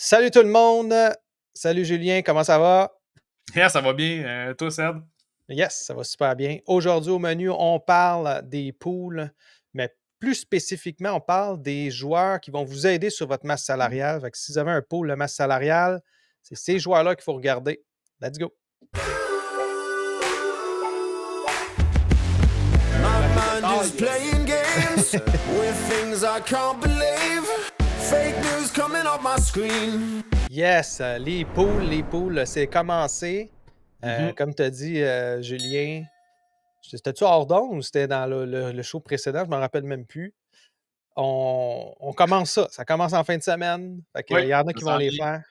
Salut tout le monde! Salut Julien, comment ça va? Yeah, ça va bien. Toi, Seb? Yes, ça va super bien. Aujourd'hui au menu, on parle des pools, mais plus spécifiquement, on parle des joueurs qui vont vous aider sur votre masse salariale. Fait que si vous avez un pool de masse salariale, c'est ces joueurs-là qu'il faut regarder. Let's go! La mind is playing games with things I can't believe. Fake news coming off my screen. Yes, les poules, c'est commencé. Mhm. Comme tu as dit, Julien, c'était-tu hors d'onde ou c'était dans le show précédent? Je ne me rappelle même plus. On commence ça. Ça commence en fin de semaine. Fait que, Oui, il y en a ça qui vont s'en les vient. faire.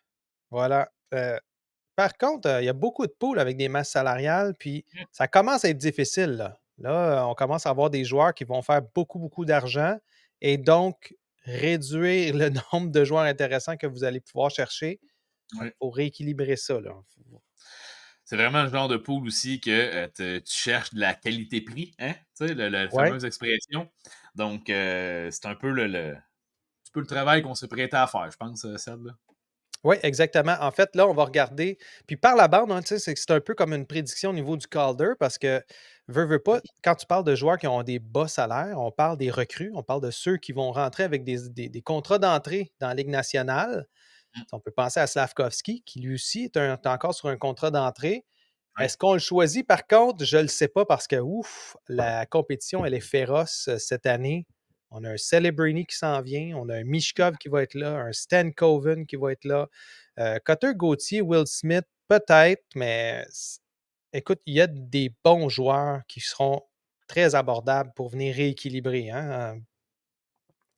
Voilà. Par contre, il y a beaucoup de poules avec des masses salariales, puis ça commence à être difficile, là. Là, on commence à avoir des joueurs qui vont faire beaucoup, beaucoup d'argent et donc réduire le nombre de joueurs intéressants que vous allez pouvoir chercher Ouais. pour rééquilibrer ça, là. C'est vraiment le genre de pool aussi que tu cherches de la qualité-prix, hein? Tu sais, la Ouais. fameuse expression. Donc, c'est un peu petit peu le travail qu'on s'est prêté à faire, je pense, Seb. Là. Oui, exactement. En fait, là, on va regarder. Puis par la bande, hein, tu sais, c'est un peu comme une prédiction au niveau du Calder parce que, veux pas, quand tu parles de joueurs qui ont des bas salaires, on parle des recrues, on parle de ceux qui vont rentrer avec des contrats d'entrée dans la Ligue nationale. Mm. On peut penser à Slavkovski, qui lui aussi est encore sur un contrat d'entrée. Ouais. Est-ce qu'on le choisit? Par contre, je ne le sais pas parce que, ouf, la compétition, elle est féroce cette année. On a un Celebrini qui s'en vient, on a un Mishkov qui va être là, un Stan Coven qui va être là, Cutter Gauthier, Will Smith, peut-être, mais écoute, il y a des bons joueurs qui seront très abordables pour venir rééquilibrer. Hein,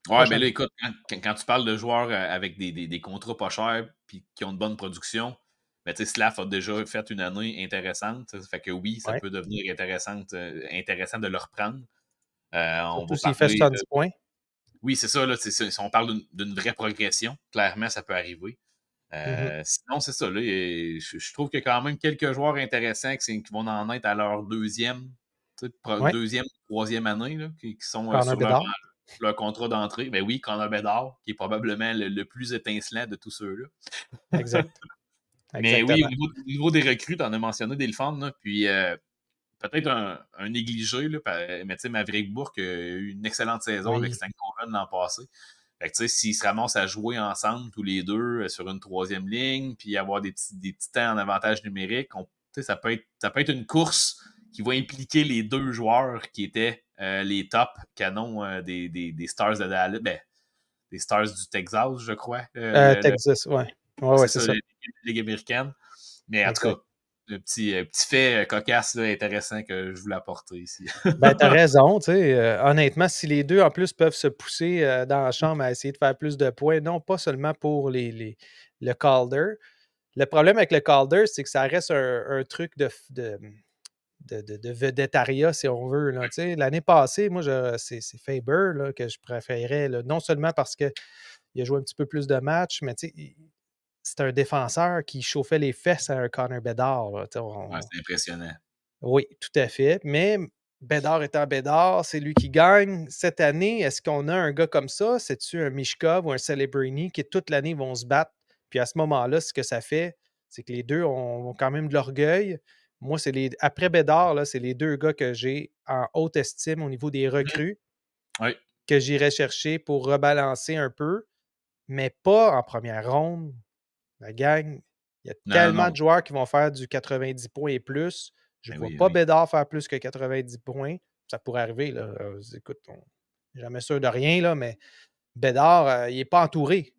Ouais, mais là, prochainement. écoute, quand tu parles de joueurs avec des contrats pas chers puis qui ont de bonnes productions, ben, tu sais, Slav a déjà fait une année intéressante. Ça fait que oui, ça Ouais. peut devenir intéressant de le reprendre. On Surtout va s'il fait parler 70 points. Oui, c'est ça, là, si on parle d'une vraie progression, clairement, ça peut arriver. Mhm. Sinon, c'est ça, là, je trouve qu'il y a quand même quelques joueurs intéressants qui vont en être à leur Ouais. deuxième, troisième année, là, qui sont Connor sur Bedard. leur contrat d'entrée. Ben oui, Connor Bedard, qui est probablement le plus étincelant de tous ceux-là. Exact. Mais oui, Exactement. au niveau des recrues, tu en as mentionné des fans, là, puis peut-être un négligé, là, mais tu sais, Maverick Bourque a eu une excellente saison avec Oui. Stan Coven l'an passé. Fait que tu sais, s'ils se ramassent à jouer ensemble tous les deux sur une troisième ligne, puis avoir des petits temps en avantage numérique, tu sais, ça peut être une course qui va impliquer les deux joueurs qui étaient les top canons des Stars de Dallas, ben, des Stars du Texas, je crois. Texas, ouais. Ouais, ouais, C'est c'est ça, ça. la Ligue américaine. Mais en tout Exact. cas, le petit fait cocasse là, intéressant que je voulais apporter ici. Ben, t'as raison, tu sais. Honnêtement, si les deux, en plus, peuvent se pousser dans la chambre à essayer de faire plus de points, non pas seulement pour le Calder. Le problème avec le Calder, c'est que ça reste un truc de vedettariat, si on veut. Là, tu sais. L'année passée, moi, c'est Faber là, que je préférais, là, non seulement parce qu'il a joué un petit peu plus de matchs, mais tu sais, c'est un défenseur qui chauffait les fesses à un Connor Bedard. Là, tu sais, Ouais, c'est impressionnant. oui, tout à fait. Mais Bédard étant Bédard, c'est lui qui gagne. Cette année, est-ce qu'on a un gars comme ça? C'est-tu un Mishkov ou un Celebrini qui toute l'année vont se battre? Puis à ce moment-là, ce que ça fait, c'est que les deux ont quand même de l'orgueil. Moi, après Bédard, là, c'est les deux gars que j'ai en haute estime au niveau des Mhm. recrues Oui. que j'irai chercher pour rebalancer un peu, mais pas en première ronde. La gang, il y a Non, tellement non. de joueurs qui vont faire du 90 points et plus. Je ne Ben vois oui, pas oui. Bédard faire plus que 90 points. Ça pourrait arriver, là. Écoute, on n'est jamais sûr de rien, là, mais Bédard, il n'est pas entouré.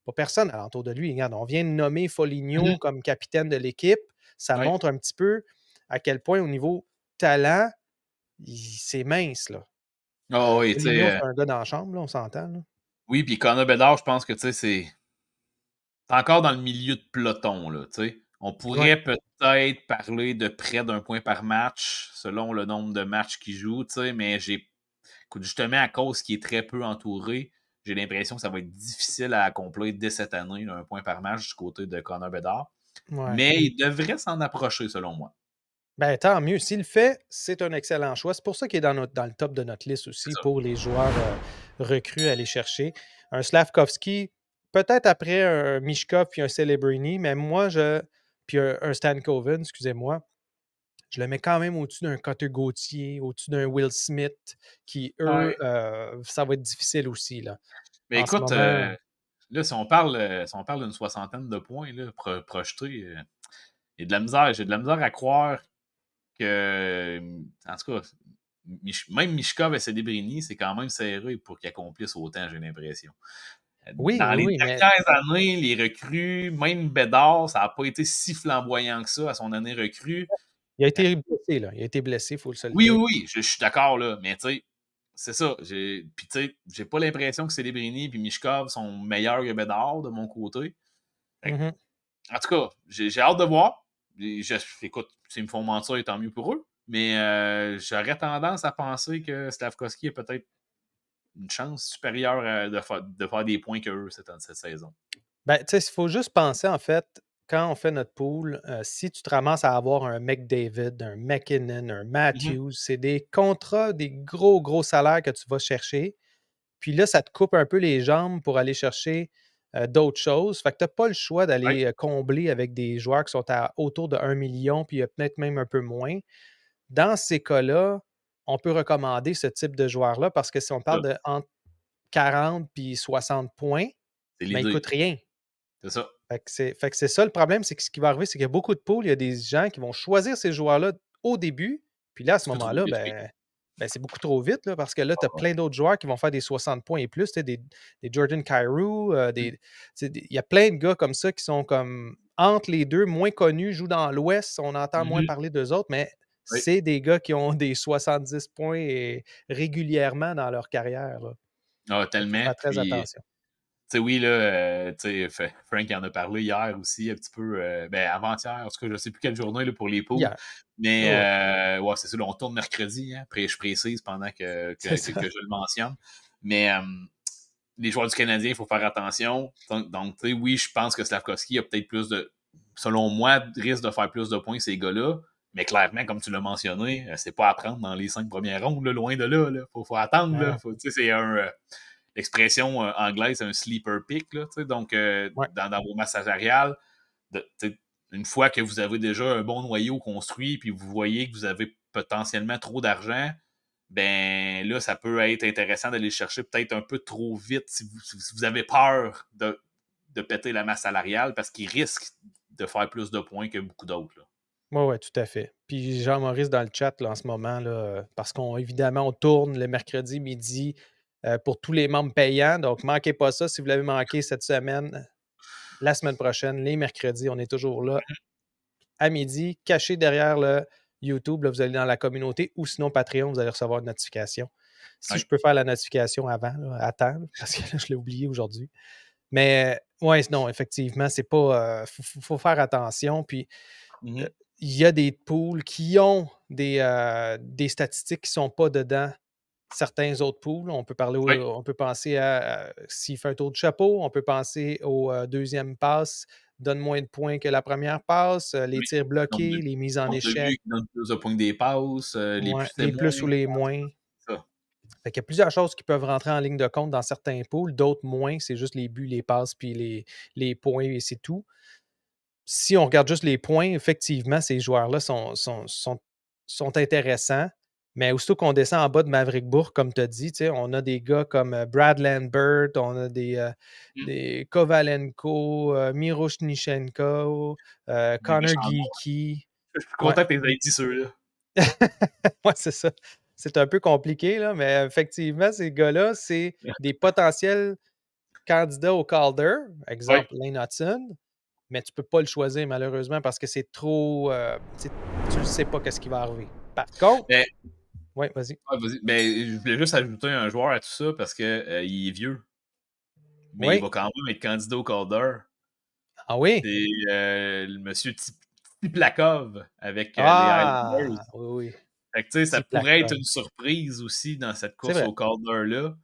Pas personne alentour de lui. Regarde, on vient de nommer Foligno Mhm. comme capitaine de l'équipe. Ça Oui. montre un petit peu à quel point, au niveau talent, c'est mince, là. Oh, oui, tu Foligno, sais, c'est un gars dans la chambre, là, on s'entend, là. oui, puis Connor Bedard, je pense que tu sais, c'est encore dans le milieu de peloton, là, tu sais. On Ouais. pourrait peut-être parler de près d'un point par match, selon le nombre de matchs qu'il joue, tu sais, mais écoute, justement, à cause qu'il est très peu entouré, j'ai l'impression que ça va être difficile à accomplir dès cette année, là, un point par match du côté de Connor Bedard. Ouais. Mais il devrait s'en approcher, selon moi. Ben, tant mieux. S'il le fait, c'est un excellent choix. C'est pour ça qu'il est dans le top de notre liste C'est aussi ça. pour les joueurs recrues à aller chercher. Un Slavkovski, peut-être après un Mishkov puis un Celebrini, mais moi, puis un Stan Coven, excusez-moi, je le mets quand même au-dessus d'un Cutter Gauthier, au-dessus d'un Will Smith, qui, eux, Ouais. ça va être difficile aussi, là. Mais En ce écoute, moment, là, si on parle d'une 60aine de points là, projetés, j'ai de la misère à croire que, en tout cas, même Mishkov et Celebrini, c'est quand même serré pour qu'ils accomplissent autant, j'ai l'impression. oui, Dans oui, les oui, mais dernières années, les recrues, même Bédard, ça n'a pas été si flamboyant que ça à son année recrue. il a été blessé, là. Il a été blessé, il faut se le Oui, dire. oui, oui, je suis d'accord, là, mais tu sais, c'est ça. Puis tu sais, j'ai pas l'impression que Celebrini et Mishkov sont meilleurs que Bédard de mon côté. Fait Mhm. en tout cas, j'ai hâte de voir. Écoute, s'ils me font mentir, tant mieux pour eux. Mais j'aurais tendance à penser que Slavkovski a peut-être une chance supérieure de faire des points que eux cette saison. Ben, tu sais, il faut juste penser, en fait, quand on fait notre pool, si tu te ramasses à avoir un McDavid, un McKinnon, un Mhm. Matthews, c'est des contrats, des gros, gros salaires que tu vas chercher. Puis là, ça te coupe un peu les jambes pour aller chercher d'autres choses. Fait que tu n'as pas le choix Ouais, d'aller combler avec des joueurs qui sont autour de 1 million, puis peut-être même un peu moins. Dans ces cas-là, on peut recommander ce type de joueur-là parce que si on c'est parle ça. de entre 40 puis 60 points, C'est ben, il ne l'idée. coûte rien. C'est ça. Fait que c'est ça le problème, c'est que ce qui va arriver, c'est qu'il y a beaucoup de poules, il y a des gens qui vont choisir ces joueurs-là au début, puis là, à Un ce peu trop moment-là, vite, oui. ben, c'est beaucoup trop vite, là, parce que là, tu as plein d'autres joueurs qui vont faire des 60 points et plus, tu sais, des Jordan Kyrou, Mm. il y a plein de gars comme ça qui sont comme entre les deux, moins connus, jouent dans l'Ouest, on entend moins Mhm. parler d'eux autres, mais Oui. c'est des gars qui ont des 70 points régulièrement dans leur carrière, là. Ah, Fait qu'il faut tellement. faire très Puis, attention. tu sais, oui, là, tu sais, Frank en a parlé hier aussi, un petit peu, ben, avant-hier, en tout cas, je ne sais plus quelle journée là, pour les poules. Hier. Mais, Ouais, ouais, ouais, c'est ça, là, on tourne mercredi, hein, je précise pendant c'est que ça. je le mentionne. Mais, les joueurs du Canadien, il faut faire attention. Donc, tu sais, oui, je pense que Slavkovski a peut-être plus de, selon moi, risque de faire plus de points que ces gars-là. Mais clairement, comme tu l'as mentionné, c'est pas à prendre dans les 5 premières rondes, là, loin de là. Faut attendre. Non, Là. non. C'est l'expression anglaise, c'est un sleeper pick. Là, donc, Ouais. dans vos masses salariales, une fois que vous avez déjà un bon noyau construit, puis vous voyez que vous avez potentiellement trop d'argent, ben là, ça peut être intéressant d'aller le chercher peut-être un peu trop vite si vous avez peur de péter la masse salariale parce qu'il risque de faire plus de points que beaucoup d'autres. Là. Oui, ouais, tout à fait. Puis Jean-Maurice dans le chat là, en ce moment, là, parce qu'évidemment, on tourne le mercredi midi pour tous les membres payants. Donc, manquez pas ça. Si vous l'avez manqué cette semaine, la semaine prochaine, les mercredis, on est toujours là à midi, caché derrière le YouTube. Là, vous allez dans la communauté ou sinon Patreon, vous allez recevoir une notification. Si Ouais. je peux faire la notification avant, là, à temps, parce que là, je l'ai oublié aujourd'hui. Mais ouais, non, effectivement, c'est pas. Faut faire attention. Puis Mhm. il y a des pools qui ont des statistiques qui ne sont pas dedans certains autres pools. Ouais. On peut penser à s'il fait un tour de chapeau, on peut penser au deuxième passe, donne moins de points que la première passe, les Oui. tirs bloqués, les mises en Nombre de buts échec, qui donnent plus de points que des passes, les ouais, plus c'est les plus ou moins. les moins. Ça. Fait qu'il y a plusieurs choses qui peuvent rentrer en ligne de compte dans certains pools, d'autres moins. C'est juste les buts, les passes, puis les points et c'est tout. Si on regarde juste les points, effectivement, ces joueurs-là sont intéressants. Mais aussitôt qu'on descend en bas de Maverickbourg, comme tu as dit, on a des gars comme Brad Lambert, on a Mm. des Kovalenko, Miroshnichenko, Des Connor méchants noms. Geeky. Je suis Ouais, content que tu aies dit ceux-là. ouais, c'est ça. C'est un peu compliqué, là, mais effectivement, ces gars-là, c'est des potentiels candidats au Calder, Oui. exemple Lane Hudson, mais tu ne peux pas le choisir malheureusement parce que c'est trop. Tu ne sais pas qu'est-ce qui va arriver. Par contre, Mais, oui, vas-y. vas-y. Mais je voulais juste ajouter un joueur à tout ça parce que il est vieux. Mais il Oui. va quand même être candidat au Calder. Ah oui? C'est le monsieur Tiplakov avec les Highlanders. Ah, oui, oui. Fait que, tu sais, ça pourrait être Tiplakov. une surprise aussi dans cette C'est course vrai. au Calder-là.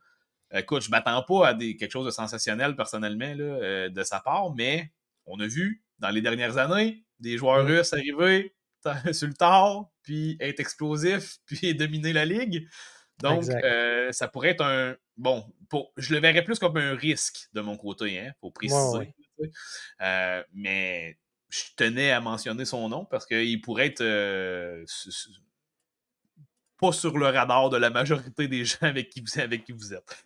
Écoute, je m'attends pas à quelque chose de sensationnel personnellement là, de sa part, mais on a vu dans les dernières années des joueurs Mm. russes arriver sur le tard, puis être explosifs, puis dominer la ligue. Donc, Exact. ça pourrait être un... Bon, je le verrais plus comme un risque de mon côté, hein, faut Ouais, préciser. ouais. Mais je tenais à mentionner son nom parce qu'il pourrait être pas sur le radar de la majorité des gens avec qui vous êtes.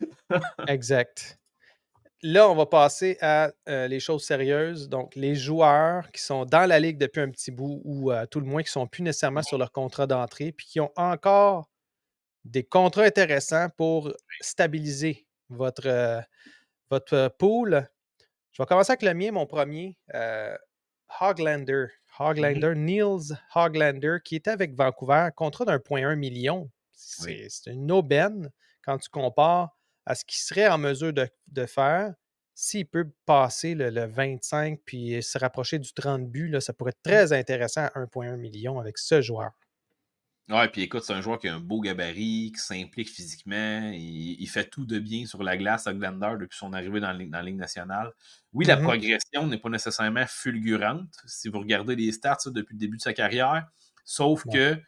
Exact. Là, on va passer à les choses sérieuses. Donc, les joueurs qui sont dans la ligue depuis un petit bout ou à tout le moins qui ne sont plus nécessairement sur leur contrat d'entrée, puis qui ont encore des contrats intéressants pour stabiliser votre pool. Je vais commencer avec le mien, mon premier. Hoglander. Mhm. Niels Hoglander, qui était avec Vancouver, contrat d'1,1 million. Oui. C'est une aubaine quand tu compares à ce qu'il serait en mesure de faire. S'il peut passer le 25 puis se rapprocher du 30 buts, là, ça pourrait être très intéressant à 1,1 million avec ce joueur. Ouais, puis écoute, c'est un joueur qui a un beau gabarit, qui s'implique physiquement. Il fait tout de bien sur la glace, Hoglander, depuis son arrivée dans la Ligue nationale. Oui, la Mhm. progression n'est pas nécessairement fulgurante, si vous regardez les stats depuis le début de sa carrière. Sauf Ouais.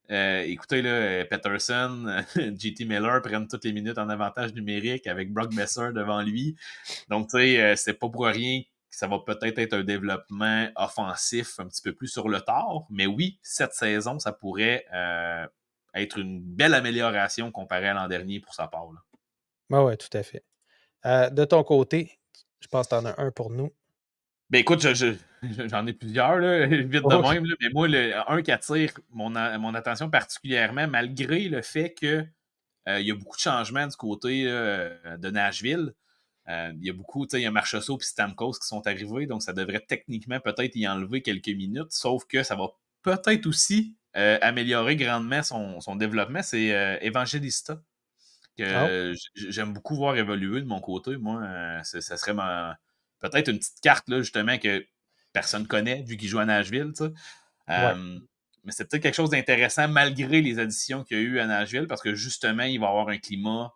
que, écoutez, là, Peterson, JT Miller prennent toutes les minutes en avantage numérique avec Brock Besser devant lui. Donc, tu sais, c'est pas pour rien que ça va peut-être être un développement offensif un petit peu plus sur le tard. Mais oui, cette saison, ça pourrait être une belle amélioration comparée à l'an dernier pour sa part. Là. Ouais, ouais, tout à fait. De ton côté, je pense que tu en as un pour nous. Ben écoute, j'en ai plusieurs, là, vite de OK. même. Là, mais moi, un qui attire mon attention particulièrement, malgré le fait que il y a beaucoup de changements du côté de Nashville. Il y a beaucoup, tu sais, il y a Marchessault et Stamkos qui sont arrivés, donc ça devrait techniquement peut-être y enlever quelques minutes, sauf que ça va peut-être aussi améliorer grandement son développement. C'est Evangelista, Oh, que j'aime beaucoup voir évoluer de mon côté. Moi, ça serait peut-être une petite carte, là, justement, que personne ne connaît, vu qu'il joue à Nashville, tu sais. ouais, Mais c'est peut-être quelque chose d'intéressant malgré les additions qu'il y a eu à Nashville, parce que justement, il va avoir un climat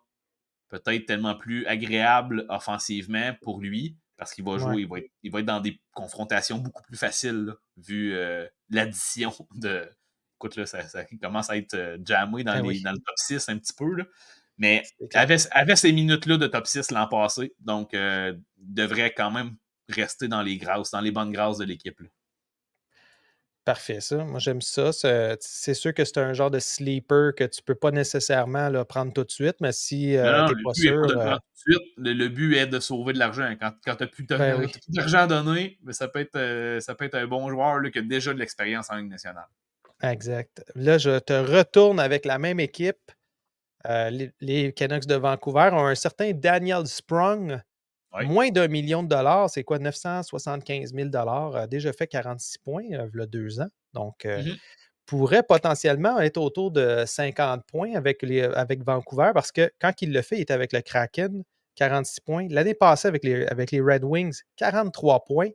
peut-être tellement plus agréable offensivement pour lui, parce qu'il va ouais. jouer, il va être dans des confrontations beaucoup plus faciles, là, vu l'addition de. Écoute, là, ça commence à être jammé Ben oui, dans le top 6 un petit peu, là. Mais c'est clair. avait ces minutes-là de top 6 l'an passé, donc devrait quand même rester dans les bonnes grâces de l'équipe. Là. Parfait, ça. Moi, j'aime ça. C'est sûr que c'est un genre de sleeper que tu ne peux pas nécessairement là, prendre tout de suite, mais si tu Non, n'es le pas but n'est pas de sûr, le prendre tout de suite. Le but est de sauver de l'argent. Quand tu n'as plus ben oui, d'argent à donner, ben, ça peut être un bon joueur là, qui a déjà de l'expérience en Ligue nationale. exact. Là, je te retourne avec la même équipe. Les Canucks de Vancouver ont un certain Daniel Sprong, Oui. moins d'1 million de dollars. C'est quoi, 975 000 a déjà fait 46 points il y a 2 ans. Donc, Mhm. pourrait potentiellement être autour de 50 points avec Vancouver parce que quand il le fait, il était avec le Kraken, 46 points. L'année passée, avec les Red Wings, 43 points.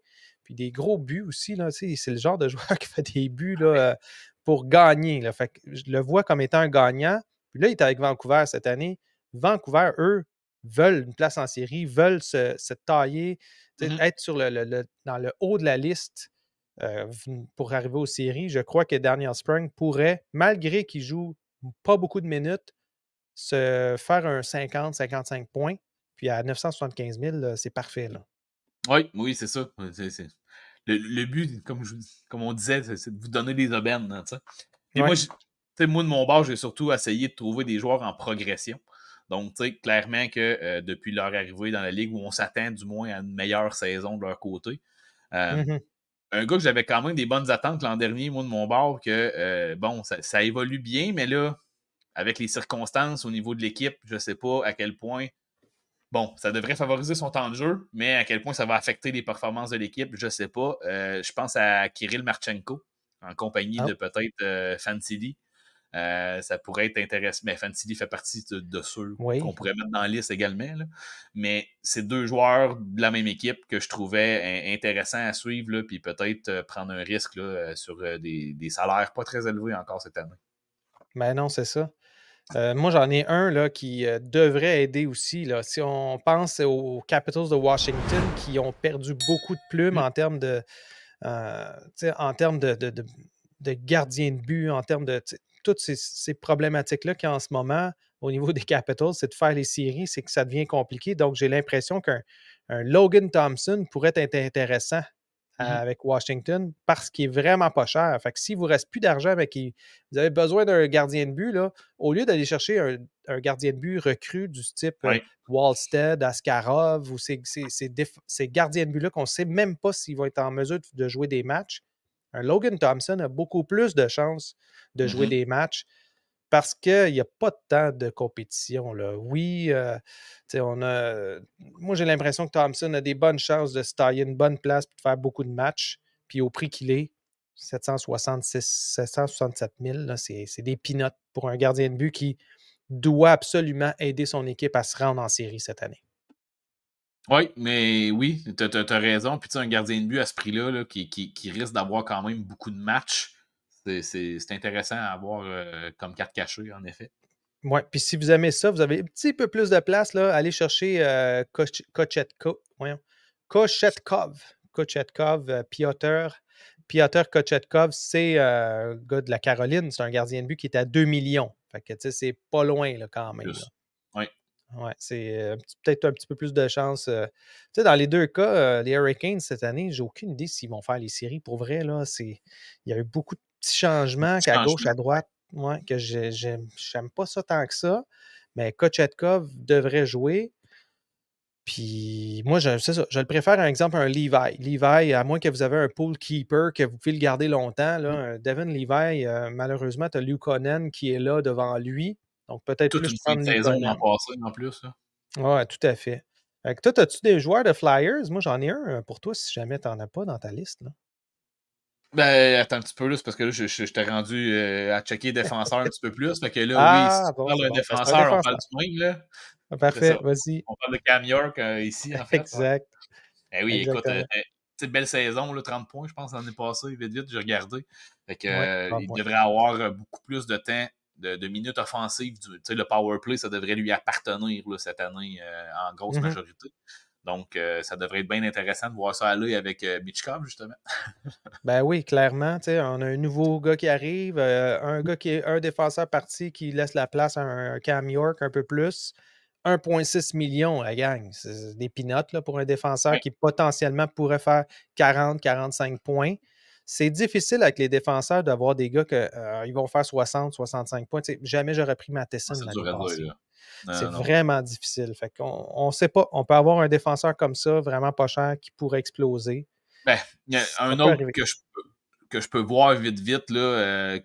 Puis des gros buts aussi. Là, c'est le genre de joueur qui fait des buts là, pour gagner. Là. Fait que je le vois comme étant un gagnant. Puis là, il est avec Vancouver cette année. Vancouver, eux, veulent une place en série, veulent se tailler, Mhm. être dans le haut de la liste pour arriver aux séries. Je crois que Daniel Sprong pourrait, malgré qu'il joue pas beaucoup de minutes, se faire un 50-55 points. Puis à 975 000, c'est parfait. Là. Oui, c'est ça. Le but, comme on disait, c'est de vous donner des aubaines. Hein, t'sais. Puis Ouais. moi, de mon bord, j'ai surtout essayé de trouver des joueurs en progression. Donc, clairement que depuis leur arrivée dans la Ligue, où on s'attend du moins à une meilleure saison de leur côté, euh, Mhm. un gars que j'avais quand même des bonnes attentes l'an dernier, moi, de mon bord, que, bon, ça évolue bien, mais là, avec les circonstances au niveau de l'équipe, je ne sais pas à quel point, bon, ça devrait favoriser son temps de jeu, mais à quel point ça va affecter les performances de l'équipe, je ne sais pas. Je pense à Kirill Marchenko, en compagnie Ah, de peut-être Fantilli. Ça pourrait être intéressant. Mais Fantilli fait partie de ceux qu'on oui. pourrait mettre dans la liste également. Là. Mais c'est deux joueurs de la même équipe que je trouvais intéressants à suivre, là, puis peut-être prendre un risque là, sur des salaires pas très élevés encore cette année. Ben non, c'est ça. Moi, j'en ai un là, qui devrait aider aussi. Là. Si on pense aux Capitals de Washington qui ont perdu beaucoup de plumes Mm. en termes en termes de gardien de but, en termes de toutes ces problématiques-là qu'il y a en ce moment, au niveau des Capitals, c'est de faire les séries, c'est que ça devient compliqué. Donc, j'ai l'impression qu'un Logan Thompson pourrait être intéressant avec Washington parce qu'il est vraiment pas cher. Fait que s'il ne vous reste plus d'argent, mais que vous avez besoin d'un gardien de but, là, au lieu d'aller chercher un gardien de but recru du type Oui. Wallstead, Askarov ou ces gardiens de but-là qu'on ne sait même pas s'ils vont être en mesure de jouer des matchs, un Logan Thompson a beaucoup plus de chances de jouer des matchs parce qu'il n'y a pas de temps de compétition. Là. Oui, moi j'ai l'impression que Thompson a des bonnes chances de se tailler une bonne place et de faire beaucoup de matchs. Puis au prix qu'il est, 767 000, là, c'est des peanuts pour un gardien de but qui doit absolument aider son équipe à se rendre en série cette année. Oui, mais oui, tu as raison. Puis tu sais, un gardien de but à ce prix-là là, qui risque d'avoir quand même beaucoup de matchs, c'est intéressant à avoir comme carte cachée, en effet. Oui, puis si vous aimez ça, vous avez un petit peu plus de place, là, allez chercher Kochetkov, Piotr Kochetkov, c'est un gars de la Caroline, c'est un gardien de but qui est à 2 millions. Fait que, tu sais, c'est pas loin, là, quand même. Oui. Ouais, c'est peut-être un petit peu plus de chance. Tu sais, dans les deux cas, les Hurricanes cette année, j'ai aucune idée s'ils vont faire les séries. Pour vrai, là, il y a eu beaucoup de petits changements à gauche, à droite. Ouais, que j'aime pas ça tant que ça. Mais Kochetkov devrait jouer. Puis moi, c'est ça. Je le préfère, par exemple, un Levi. Levi, à moins que vous avez un pool keeper, que vous pouvez le garder longtemps. Là, un Devin Levi, malheureusement, tu as Luukkonen qui est là devant lui. Donc peut-être Toute plus une fin prendre de saison Luukkonen. l'an passé, en plus. Oui, tout à fait. Fait que toi, as-tu des joueurs de Flyers? Moi, j'en ai un pour toi si jamais tu n'en as pas dans ta liste. Là. Ben, attends un petit peu, là, c'est parce que là, je t'ai rendu à checker défenseur un petit peu plus. Fait que là, oui, si Ah, tu bon, parles c'est d'un bon. Ben, c'est un défenseur, on parle défenseur. du même, là. Ah, C'est ça. parfait, vas-y. On parle de Cam York ici, en fait. Ouais. Exact. Eh oui, écoute, Exactement. belle saison, là, 30 points, je pense, l'année passée, vite, j'ai regardé. Fait Oui, que, il devrait avoir beaucoup plus de temps, de minutes offensives. Le power play, ça devrait lui appartenir là, cette année en grosse majorité. Donc, ça devrait être bien intéressant de voir ça aller avec Mitchkov, justement. Ben oui, clairement. On a un nouveau gars qui arrive, un gars qui est un défenseur parti qui laisse la place à un Cam York un peu plus. 1,6 million, la gang. C'est des peanuts là, pour un défenseur qui potentiellement pourrait faire 40-45 points. C'est difficile avec les défenseurs d'avoir des gars qui vont faire 60-65 points. Jamais j'aurais pris Matheson l'année passée. C'est vraiment difficile. Fait qu'on ne sait pas. On peut avoir un défenseur comme ça, vraiment pas cher, qui pourrait exploser. Ben, il y a un autre que je peux voir vite, là,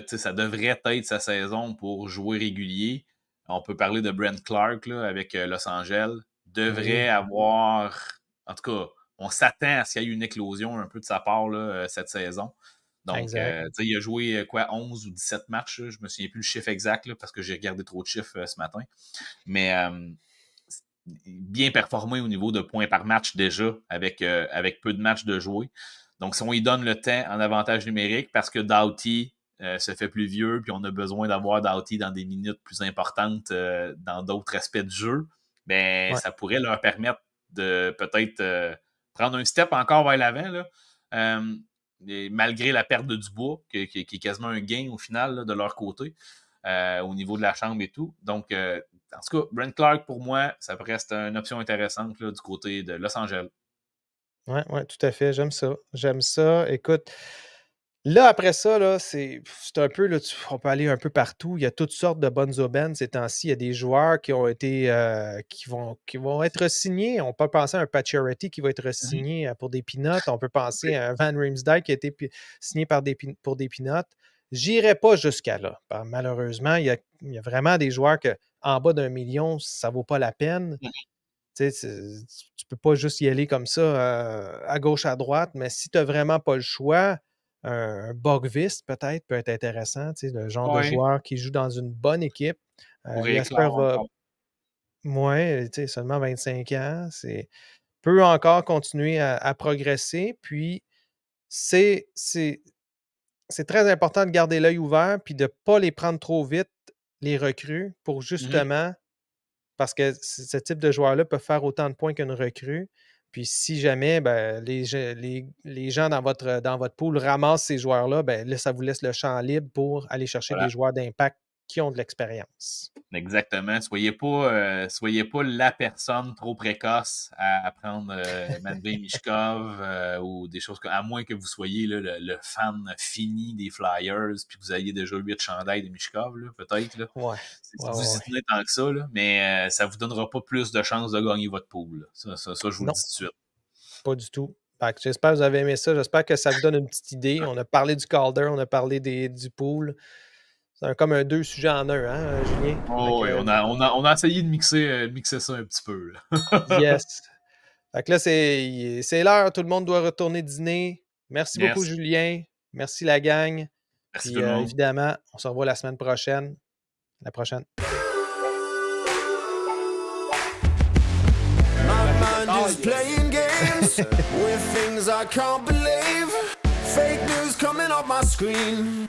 ça devrait être sa saison pour jouer régulier. On peut parler de Brent Clark là, avec Los Angeles. Devrait avoir. En tout cas, on s'attend à ce qu'il y ait une éclosion un peu de sa part là, cette saison. Donc, il a joué 11 ou 17 matchs. Là, je me souviens plus le chiffre exact là, parce que j'ai regardé trop de chiffres ce matin. Mais bien performé au niveau de points par match déjà, avec peu de matchs de jouer. Donc, si on lui donne le temps en avantage numérique, parce que Doughty se fait plus vieux, puis on a besoin d'avoir Doughty dans des minutes plus importantes dans d'autres aspects du jeu, ben ça pourrait leur permettre de peut-être prendre un step encore vers l'avant, là. Et malgré la perte de Dubois, qui est quasiment un gain au final là, de leur côté, au niveau de la chambre et tout. Donc, en tout cas, Brent Clark, pour moi, ça reste une option intéressante là, du côté de Los Angeles. Oui, tout à fait. J'aime ça. J'aime ça. Écoute, là, après ça, là, c'est un peu, là, on peut aller un peu partout. Il y a toutes sortes de bonnes aubaines ces temps-ci. Il y a des joueurs qui ont été, qui vont être signés. On peut penser à un Pacioretty qui va être signé pour des peanuts. On peut penser à un Van Riemsdyk qui a été signé pour des peanuts. J'irai pas jusqu'à là. Malheureusement, il y a vraiment des joueurs que en bas d'1 million, ça vaut pas la peine. Tu ne peux pas juste y aller comme ça à gauche, à droite, mais si tu n'as vraiment pas le choix, un Bogvist peut-être peut être intéressant, le genre de joueur qui joue dans une bonne équipe. Jasper va. Ouais, seulement 25 ans. Peut encore continuer à progresser. Puis, c'est très important de garder l'œil ouvert puis de ne pas les prendre trop vite, les recrues, pour justement. Parce que ce type de joueur-là peut faire autant de points qu'une recrue. Puis si jamais les gens dans votre pool ramassent ces joueurs-là, là, ça vous laisse le champ libre pour aller chercher des joueurs d'impact qui ont de l'expérience. Exactement. Soyez pas la personne trop précoce à prendre Matvei Michkov ou des choses à moins que vous soyez là, le fan fini des Flyers puis que vous ayez déjà 8 chandails de Michkov, là, peut-être. Là. Ouais. Vous y tenez tant que ça, là, mais ça vous donnera pas plus de chances de gagner votre pool. Ça, je vous le dis tout de suite. Pas du tout. J'espère que vous avez aimé ça. J'espère que ça vous donne une petite idée. On a parlé du Calder, on a parlé du pool. C'est comme un 2 sujets en un, hein, Julien? Oh, oui, on a essayé de mixer ça un petit peu. Là. Yes. Fait que là, c'est l'heure. Tout le monde doit retourner dîner. Merci beaucoup, Julien. Merci, la gang. Merci Puis, tout le monde. évidemment, on se revoit la semaine prochaine. À la prochaine. My mind is playing games with things I can't believe. Fake news coming off my screen.